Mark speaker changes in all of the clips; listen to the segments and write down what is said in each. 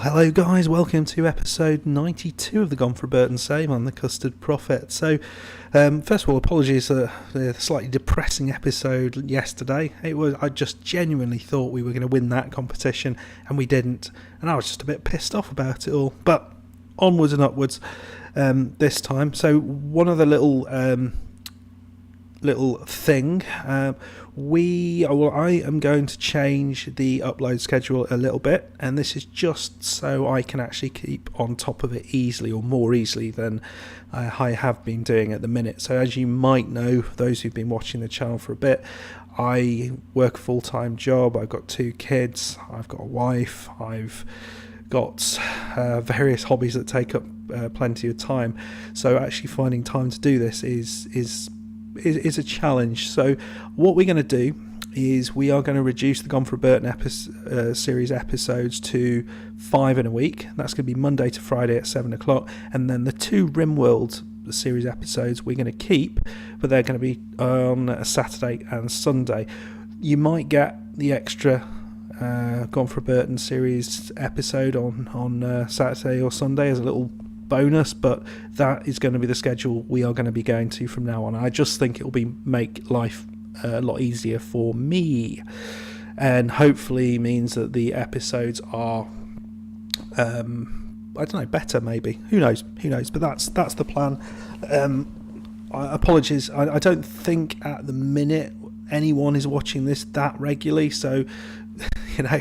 Speaker 1: hello guys, welcome to episode 92 of the Gone for Burton Save. I'm the Custard Prophet. So, first of all, apologies for the slightly depressing episode yesterday. I just genuinely thought we were going to win that competition, and we didn't. And I was just a bit pissed off about it all. But onwards and upwards this time. So, one other little thing. I am going to change the upload schedule a little bit, and this is just so I can actually keep on top of it easily, or more easily than I have been doing at the minute. So as you might know, those who've been watching the channel for a bit, I work a full-time job. I've got 2 kids, I've got a wife, I've got various hobbies that take up plenty of time. So actually finding time to do this is a challenge. So what we're going to do is we are going to reduce the Gone for Burton series episodes to 5 in a week. That's going to be Monday to Friday at 7 o'clock, and then the 2 RimWorld series episodes we're going to keep, but they're going to be on a Saturday and Sunday. You might get the extra Gone for Burton series episode on Saturday or Sunday as a little bonus, but that is going to be the schedule we are going to be going to from now on. I just think it will make life a lot easier for me, and hopefully means that the episodes are I don't know, better maybe, who knows, but that's the plan. Apologies, I don't think at the minute anyone is watching this that regularly, so you know,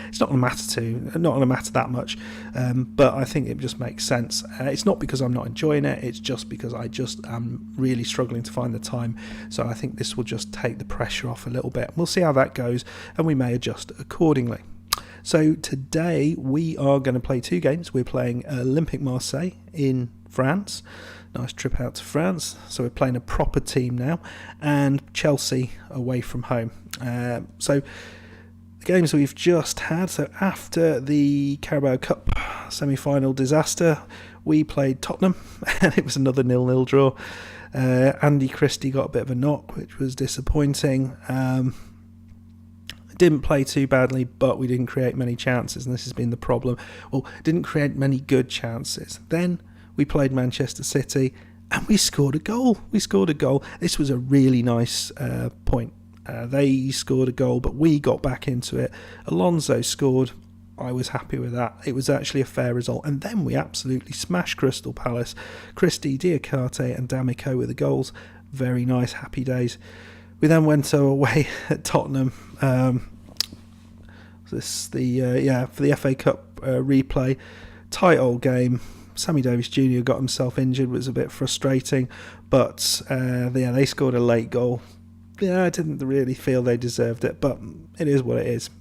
Speaker 1: it's not going to matter that much, but I think it just makes sense. It's not because I'm not enjoying it, it's just because I just am really struggling to find the time. So I think this will just take the pressure off a little bit. We'll see how that goes, and we may adjust accordingly. So today we are going to play 2 games. We're playing Olympique Marseille in France. Nice trip out to France. So we're playing a proper team now, and Chelsea away from home. So games we've just had. So after the Carabao Cup semi-final disaster, we played Tottenham, and it was another 0-0 draw. Andy Christie got a bit of a knock, which was disappointing. Didn't play too badly, but we didn't create many chances, and this has been the problem. Well, didn't create many good chances. Then we played Manchester City, and we scored a goal. This was a really nice point. They scored a goal, but we got back into it. Alonso scored. I was happy with that. It was actually a fair result. And then we absolutely smashed Crystal Palace. Christie, Diakate and D'Amico with the goals. Very nice, happy days. We then went away at Tottenham. For the FA Cup replay. Tight old game. Sammy Davis Jr. got himself injured, was a bit frustrating. But they scored a late goal. Yeah, I didn't really feel they deserved it, but it is what it is.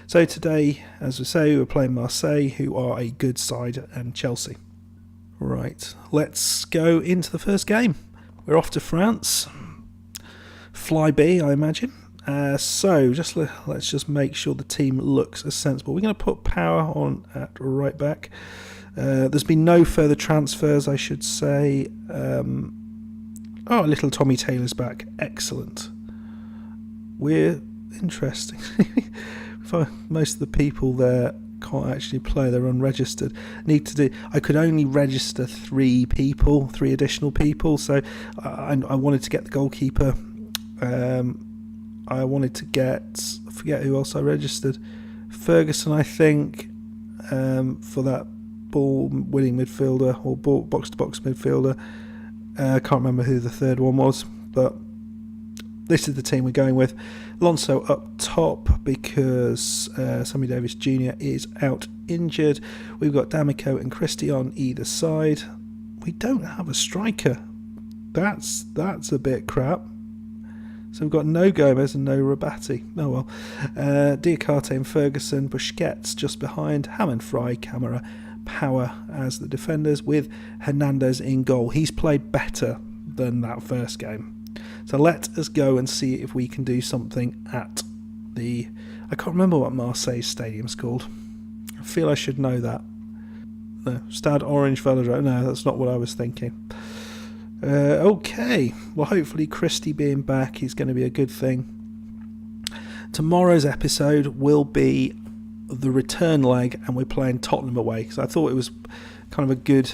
Speaker 1: So today, as we say, we're playing Marseille, who are a good side, and Chelsea. Right, let's go into the first game. We're off to France. Fly B, I imagine. So let's just make sure the team looks as sensible. We're going to put Power on at right back. There's been no further transfers, I should say. Little Tommy Taylor's back. Excellent. We're interesting. Most of the people there can't actually play. They're unregistered. I could only register 3 additional people. So I wanted to get the goalkeeper. I wanted to get, I forget who else I registered. Ferguson, I think, for that ball-winning midfielder, or box-to-box midfielder. I can't remember who the third one was, but this is the team we're going with. Alonso up top because Sammy Davis Jr. is out injured. We've got D'Amico and Christie on either side. We don't have a striker. That's a bit crap. So we've got no Gomez and no Rabati. Oh well. Diakate and Ferguson. Busquets just behind. Hammond, Fry, Camara, Power as the defenders, with Hernandez in goal. He's played better than that first game. So let us go and see if we can do something at the... I can't remember what Marseille Stadium's called. I feel I should know that. No, Stade Orange Velodrome. No, that's not what I was thinking. Okay, well hopefully Christie being back is going to be a good thing. Tomorrow's episode will be the return leg, and we're playing Tottenham away, because I thought it was kind of a good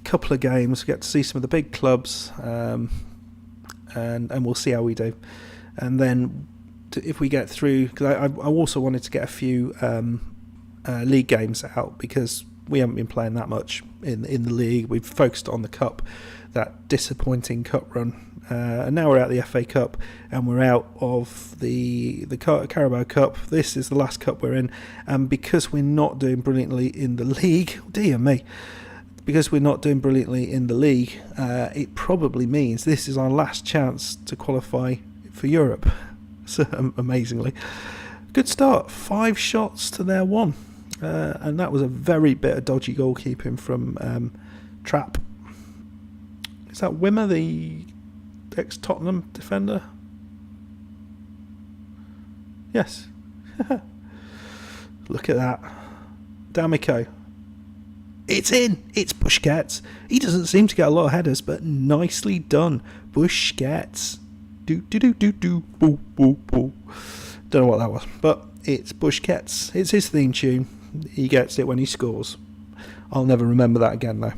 Speaker 1: couple of games. We get to see some of the big clubs, and we'll see how we do. And then if we get through, because I also wanted to get a few league games out, because we haven't been playing that much in the league. We've focused on the cup, that disappointing cup run, and now we're out of the FA Cup, and we're out of the Carabao Cup. This is the last cup we're in, and because we're not doing brilliantly in the league, dear me, because we're not doing brilliantly in the league, it probably means this is our last chance to qualify for Europe. So, amazingly, good start. 5 shots to their 1, and that was a very bit of dodgy goalkeeping from Trapp. Is that Wimmer, the ex-Tottenham defender? Yes. Look at that. D'Amico. It's in. It's Busquets. He doesn't seem to get a lot of headers, but nicely done. Busquets. Do. Boo, boo, boo. Don't know what that was, but it's Busquets. It's his theme tune. He gets it when he scores. I'll never remember that again, though.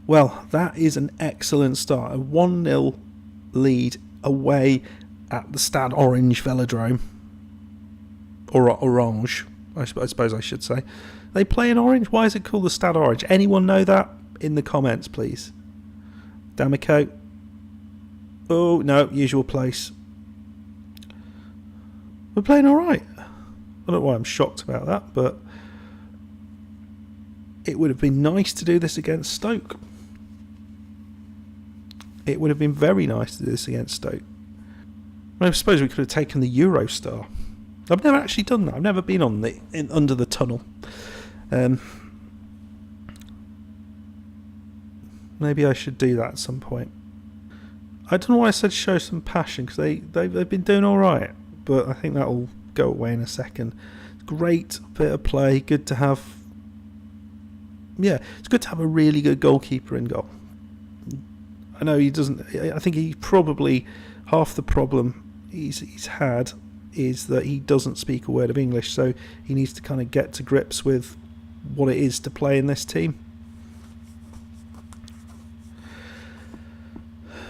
Speaker 1: Well, that is an excellent start. A 1-0 lead away at the Stade Orange Velodrome. Or Orange, I suppose I should say. They play in orange? Why is it called the Stade Orange? Anyone know that? In the comments, please. D'Amico. Oh, no, usual place. We're playing all right. I don't know why I'm shocked about that, but it would have been nice to do this against Stoke. It would have been very nice to do this against Stoke. I suppose we could have taken the Eurostar. I've never actually done that. I've never been on under the tunnel. Maybe I should do that at some point. I don't know why I said show some passion, because they've been doing all right, but I think that'll go away in a second. Great bit of play. Good to have. Yeah, it's good to have a really good goalkeeper in goal. I know he doesn't. I think he probably half the problem he's had is that he doesn't speak a word of English, so he needs to kind of get to grips with what it is to play in this team.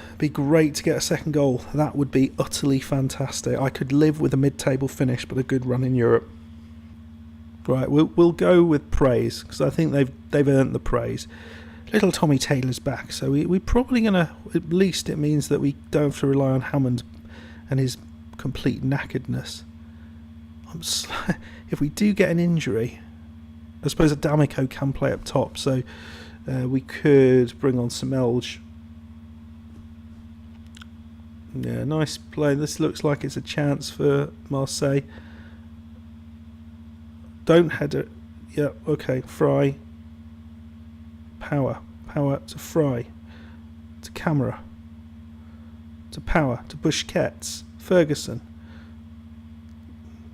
Speaker 1: It'd be great to get a second goal. That would be utterly fantastic. I could live with a mid-table finish, but a good run in Europe. Right, we'll go with praise, because I think they've earned the praise. Little Tommy Taylor's back, so we're probably going to, at least it means that we don't have to rely on Hammond and his complete knackeredness. If we do get an injury, I suppose D'Amico can play up top, so we could bring on Semelge. Yeah, nice play. This looks like it's a chance for Marseille. Don't head it. Yeah, okay, Fry. Power to Fry, to Camera, to Power, to Busquets, Ferguson.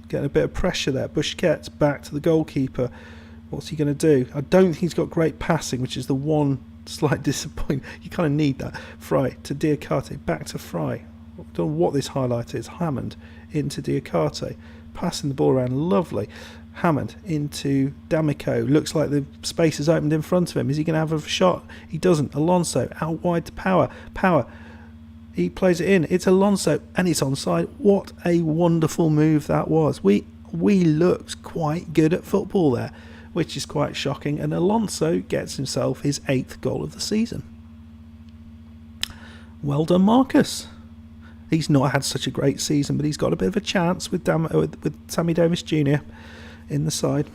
Speaker 1: Getting a bit of pressure there. Busquets back to the goalkeeper. What's he going to do? I don't think he's got great passing, which is the one slight disappointment. You kind of need that. Fry to Diakate, back to Fry. I don't know what this highlight is. Hammond into Diakate, passing the ball around, lovely. Hammond into D'Amico. Looks like the space is opened in front of him. Is he going to have a shot? He doesn't. Alonso out wide to Power. He plays it in. It's Alonso and it's onside. What a wonderful move that was. We looked quite good at football there, which is quite shocking. And Alonso gets himself his 8th goal of the season. Well done, Marcus. He's not had such a great season, but he's got a bit of a chance with Sammy Davis Jr. in the side.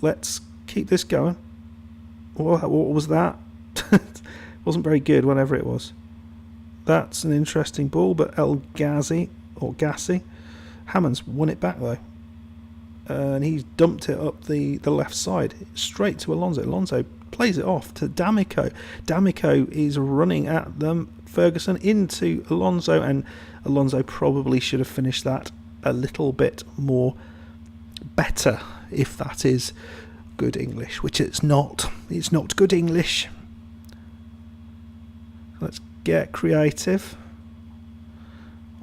Speaker 1: Let's keep this going. What was that? Wasn't very good, whatever it was. That's an interesting ball, but El Ghazi, or Gassi, Hammond's won it back though. And he's dumped it up the left side, straight to Alonso. Alonso plays it off to D'Amico. D'Amico is running at them. Ferguson into Alonso, and Alonso probably should have finished that a little bit more better, if that is good English, which it's not. It's not good English. Let's get creative.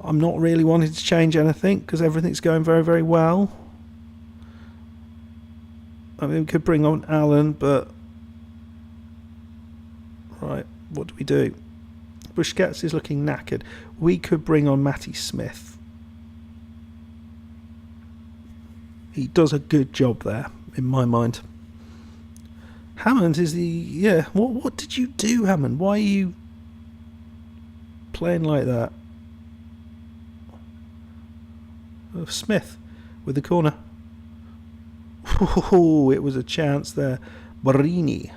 Speaker 1: I'm not really wanting to change anything because everything's going very, very well. I mean, we could bring on Alan, but... Right, what do we do? Busquets is looking knackered. We could bring on Matty Smith. He does a good job there, in my mind. Hammond is the... Yeah, what did you do, Hammond? Why are you playing like that? Oh, Smith with the corner. Oh, it was a chance there. Barini.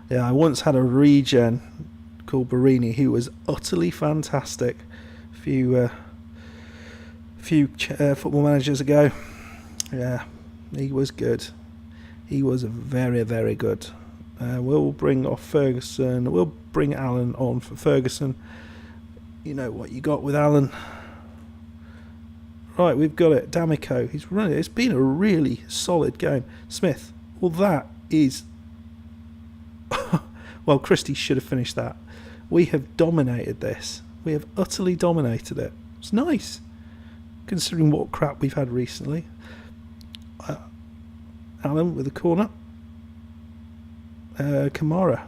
Speaker 1: Yeah, I once had a regen called Barini who was utterly fantastic a few football managers ago. Yeah, he was good. He was very, very good. We'll bring off Ferguson. We'll bring Alan on for Ferguson. You know what you got with Alan. Right, we've got it. D'Amico, he's running. It's been a really solid game. Smith, well, that is... Well, Christie should have finished that. We have dominated this. We have utterly dominated it. It's nice, considering what crap we've had recently. Alan with the corner. Camara.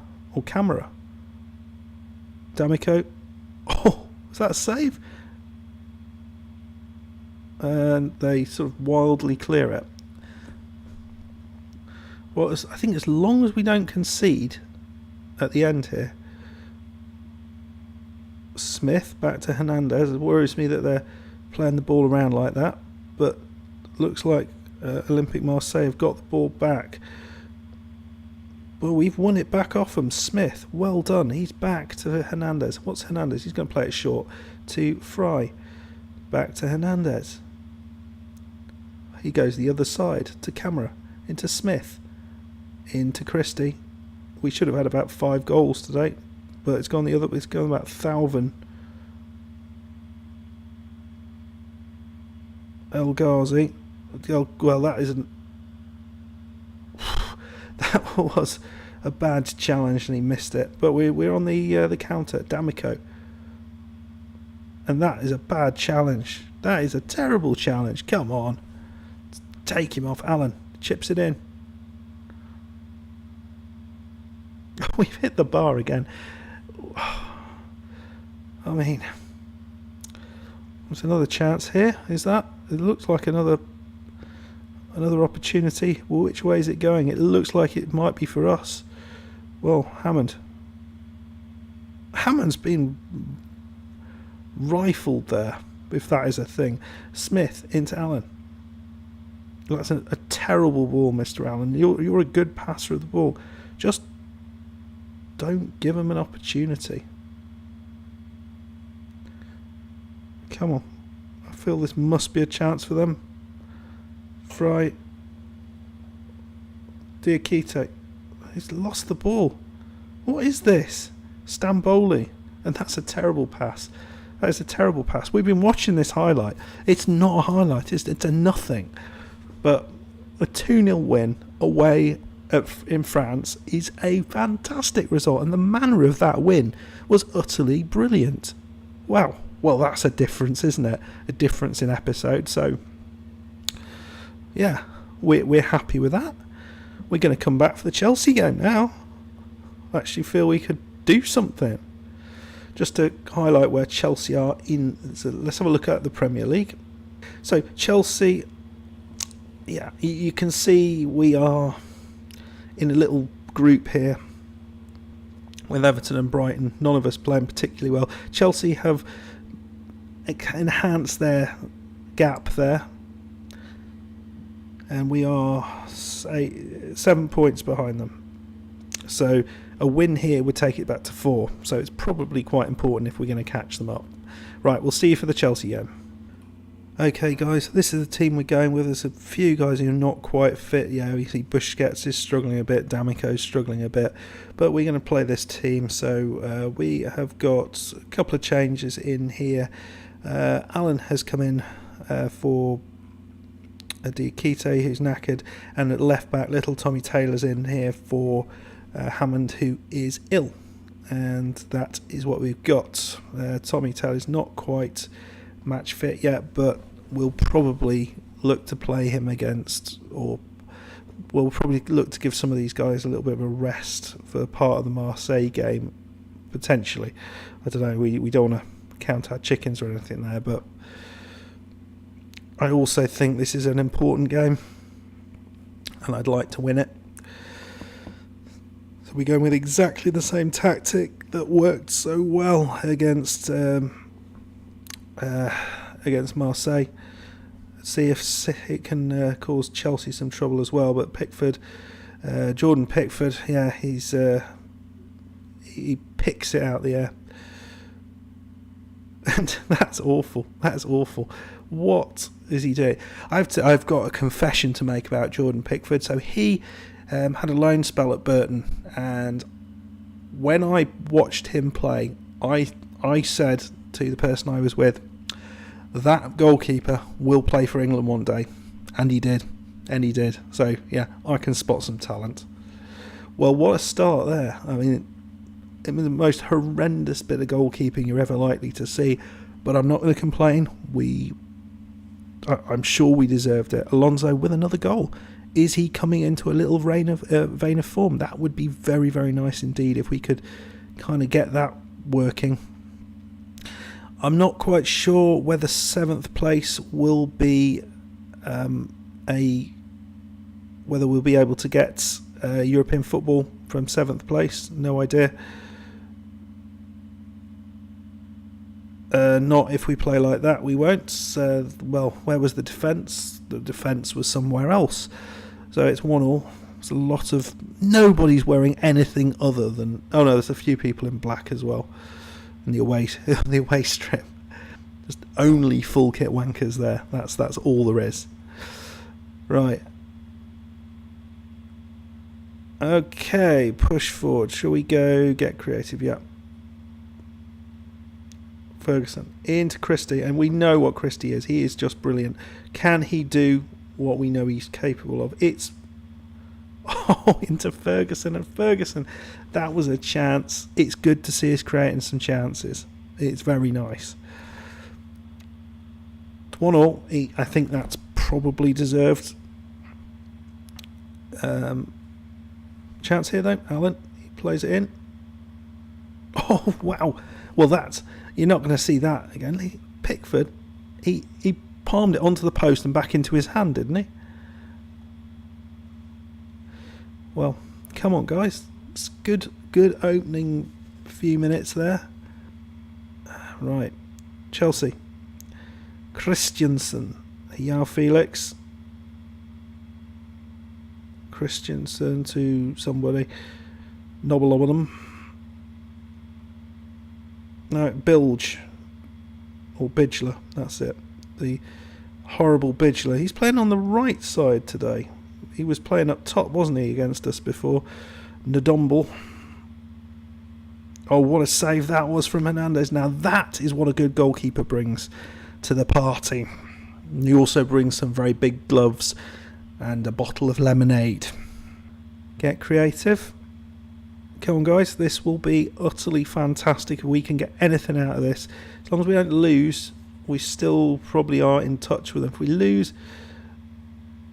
Speaker 1: D'Amico. Oh, was that a save? And they sort of wildly clear it. Well, I think as long as we don't concede at the end here. Smith back to Hernandez. It worries me that they're playing the ball around like that, but looks like Olympique Marseille have got the ball back. Well, we've won it back off them. Smith, well done. He's back to Hernandez. What's Hernandez? He's going to play it short to Fry. Back to Hernandez. He goes the other side to Camera, into Smith, into Christie. We should have had about 5 goals today, but it's gone the other. It's gone about 1,000. El Ghazi. Well, that isn't. That was a bad challenge, and he missed it. But we're on the counter. D'Amico. And that is a bad challenge. That is a terrible challenge. Come on. Take him off. Alan chips it in. We've hit the bar again. I mean, there's another chance here. Is that? It looks like another opportunity. Well, which way is it going? It looks like it might be for us. Well, Hammond's been rifled there, if that is a thing. Smith into Allen. That's a terrible ball, Mr. Allen. You're a good passer of the ball. Just don't give him an opportunity. Come on. I feel this must be a chance for them. Fry. Diakite. He's lost the ball. What is this? Stamboli. And that's a terrible pass. That is a terrible pass. We've been watching this highlight. It's not a highlight. It's a nothing. But a 2-0 win away in France is a fantastic result. And the manner of that win was utterly brilliant. Wow. Well, that's a difference, isn't it? A difference in episode. So, yeah, we're happy with that. We're going to come back for the Chelsea game now. I actually feel we could do something. Just to highlight where Chelsea are in. So let's have a look at the Premier League. So Chelsea, yeah, you can see we are in a little group here with Everton and Brighton. None of us playing particularly well. Chelsea have enhanced their gap there, and we are 7 points behind them. So a win here would take it back to 4. So it's probably quite important if we're going to catch them up. Right, we'll see you for the Chelsea game. Okay, guys, this is the team we're going with. There's a few guys who are not quite fit. Yeah, you see Busquets is struggling a bit, D'Amico's struggling a bit, but we're going to play this team. So we have got a couple of changes in here. Alan has come in for Diakite, who's knackered, and at left back, little Tommy Taylor's in here for Hammond, who is ill, and that is what we've got. Tommy Taylor's not quite match fit yet, but we'll probably look to play him against, or we'll probably look to give some of these guys a little bit of a rest for part of the Marseille game, potentially. I don't know, we don't want to count our chickens or anything there, but I also think this is an important game, and I'd like to win it. So we're going with exactly the same tactic that worked so well against Marseille. See if it can cause Chelsea some trouble as well. But Pickford, Jordan Pickford, yeah, he picks it out the air, and that's awful. That's awful. What is he doing? I've got a confession to make about Jordan Pickford. So he had a loan spell at Burton, and when I watched him play, I said to the person I was with, that goalkeeper will play for England one day, and he did. So yeah, I can spot some talent. Well, what a start there. I mean, it was the most horrendous bit of goalkeeping you're ever likely to see, but I'm not going to complain. I'm sure we deserved it. Alonso with another goal. Is he coming into a little vein of form? That would be very, very nice indeed if we could kind of get that working. I'm not quite sure whether 7th place will be whether we'll be able to get European football from 7th place. No idea. Not if we play like that, we won't. Well, where was the defence? The defence was somewhere else. So it's 1-1. It's a lot of... Nobody's wearing anything other than... Oh no, there's a few people in black as well. In the away strip. Just only full kit wankers there. That's all there is. Right. Okay, push forward. Shall we go get creative? Yeah. Ferguson into Christie, and we know what Christie is. He is just brilliant. Can he do what we know he's capable of? It's into Ferguson, and Ferguson, that was a chance. It's good to see us creating some chances. It's very nice. 1-1. I think that's probably deserved. Chance here though. Allen, he plays it in. Oh wow! Well, you're not going to see that again. Pickford, he palmed it onto the post and back into his hand, didn't he? Well, come on, guys. It's good opening few minutes there. Right, Chelsea. Christensen, Yao Felix. Christensen to somebody. Nobble over them. No, Bilge. Or Bidgler, that's it. The horrible Bidgler. He's playing on the right side today. He was playing up top, wasn't he, against us before? Ndomble. Oh, what a save that was from Hernandez. Now that is what a good goalkeeper brings to the party. He also brings some very big gloves and a bottle of lemonade. Get creative. Come on, guys. This will be utterly fantastic if we can get anything out of this. As long as we don't lose, we still probably are in touch with them. If we lose,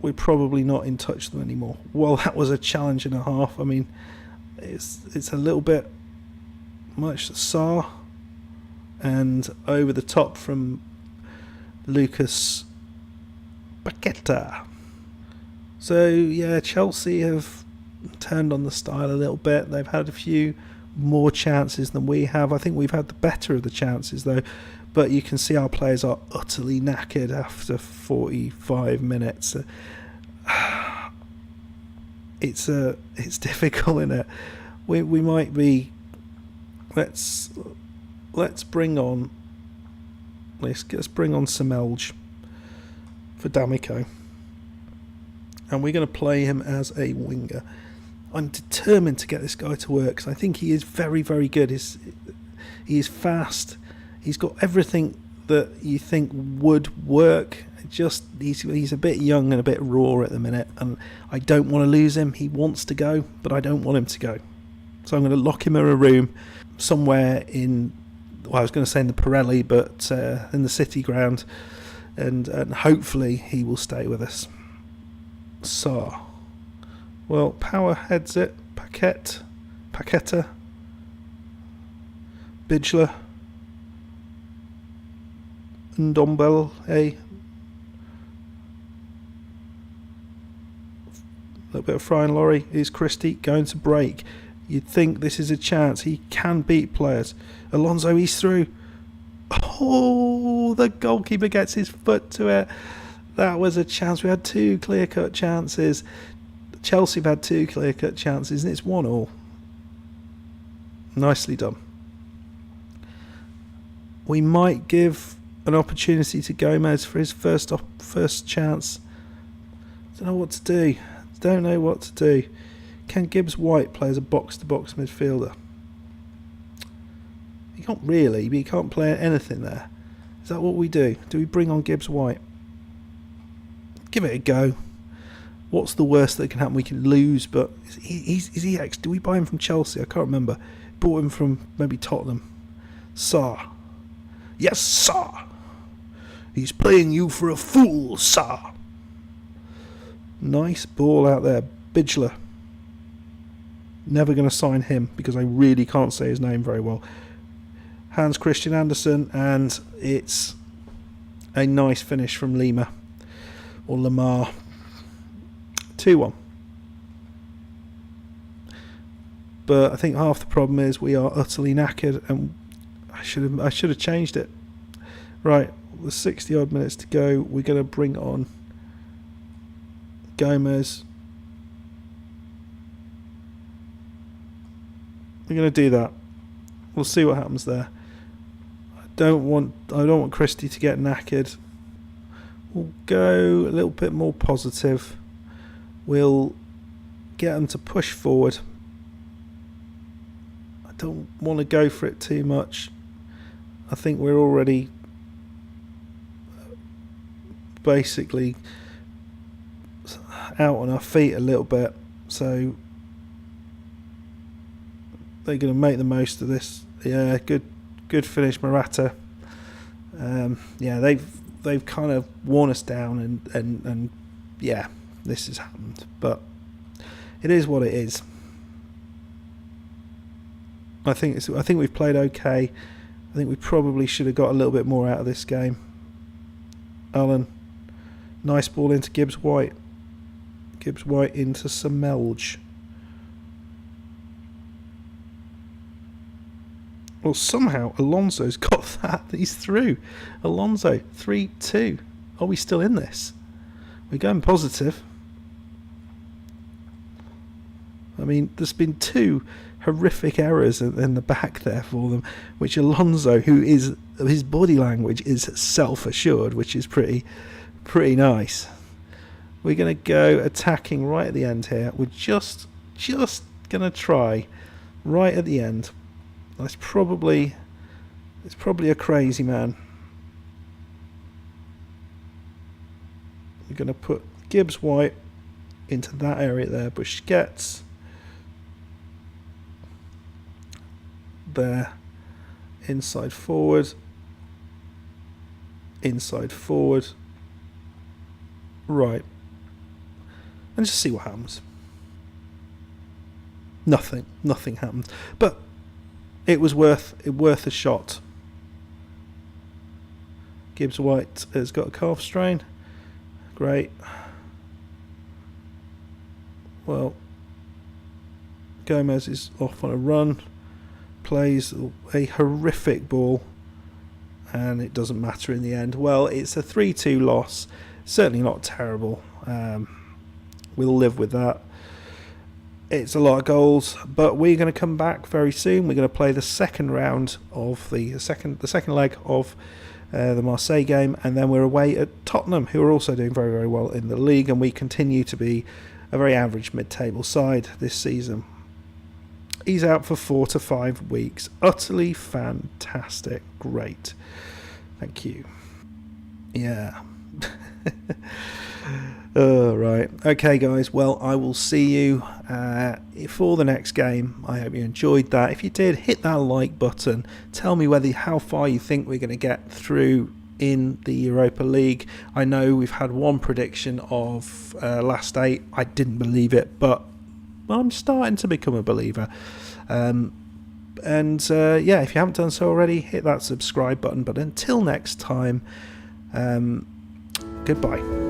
Speaker 1: we're probably not in touch with them anymore. Well, that was a challenge and a half. I mean, it's a little bit much. Sarr and over the top from Lucas Paqueta. So yeah, Chelsea have turned on the style a little bit. They've had a few more chances than we have. I think we've had the better of the chances though, but you can see our players are utterly knackered after 45 minutes. It's difficult, isn't it? We might be. Let's bring on Semelj for D'Amico, and we're going to play him as a winger. I'm determined to get this guy to work because I think he is very, very good. He is fast. He's got everything that you think would work. Just he's a bit young and a bit raw at the minute, and I don't want to lose him. He wants to go, but I don't want him to go. So I'm going to lock him in a room somewhere in, well, I was going to say in the Pirelli, but in the City ground, and hopefully he will stay with us. Sarr. Well, Power heads it. Paqueta. Bidgler. Ndombele. A little bit of frying lorry. Is Christie going to break? You'd think this is a chance. He can beat players. Alonso, he's through. Oh, the goalkeeper gets his foot to it. That was a chance. We had 2 clear-cut chances. Chelsea have had 2 clear-cut chances, and it's 1-1. Nicely done. We might give an opportunity to Gomez for his first chance. Don't know what to do. Can Gibbs-White play as a box-to-box midfielder? He can't really, but he can't play anything there. Is that what we do? Do we bring on Gibbs-White? Give it a go. What's the worst that can happen? We can lose, but is he ex? Do we buy him from Chelsea? I can't remember. Bought him from maybe Tottenham. Sarr. Yes, Sarr. He's playing you for a fool, Sarr. Nice ball out there. Bidgler. Never going to sign him because I really can't say his name very well. Hans Christian Andersen, and it's a nice finish from Lima or Lamar. 2-1. But I think half the problem is we are utterly knackered, and I should have changed it. Right, with 60 odd minutes to go, we're going to bring on Gomez. We're going to do that. We'll see what happens there. I don't want Christie to get knackered. We'll go a little bit more positive. We'll get them to push forward. I don't want to go for it too much. I think we're already basically out on our feet a little bit, so they're going to make the most of this. Yeah, good finish, Morata. Yeah, they've kind of worn us down, and yeah, this has happened, but it is what it is. I think we've played okay. I think we probably should have got a little bit more out of this game. Allen, nice ball into Gibbs-White. Gibbs-White into Semelj. Well, somehow Alonso's got that. He's through. Alonso, 3-2. Are we still in this? We're going positive. I mean, there's been 2 horrific errors in the back there for them, which Alonso, who is, his body language is self-assured, which is pretty nice. We're going to go attacking right at the end here. We're just going to try right at the end. It's probably a crazy man. We're going to put Gibbs-White into that area there. Busquets there. Inside forward. Right. And just see what happens. Nothing happens. But it was worth a shot. Gibbs-White has got a calf strain. Great. Well, Gomez is off on a run. Plays a horrific ball. And it doesn't matter in the end. Well, it's a 3-2 loss. Certainly not terrible. We'll live with that. It's a lot of goals, but we're going to come back very soon. We're going to play the second round of the second leg of the Marseille game, and then we're away at Tottenham, who are also doing very, very well in the league, and we continue to be a very average mid-table side this season. He's out for 4 to 5 weeks. Utterly fantastic. Great. Thank you. Yeah. Right. Okay, guys. Well, I will see you for the next game. I hope you enjoyed that. If you did, hit that like button. Tell me how far you think we're going to get through in the Europa League. I know we've had one prediction of last 8. I didn't believe it, but I'm starting to become a believer. Yeah, if you haven't done so already, hit that subscribe button. But until next time, goodbye.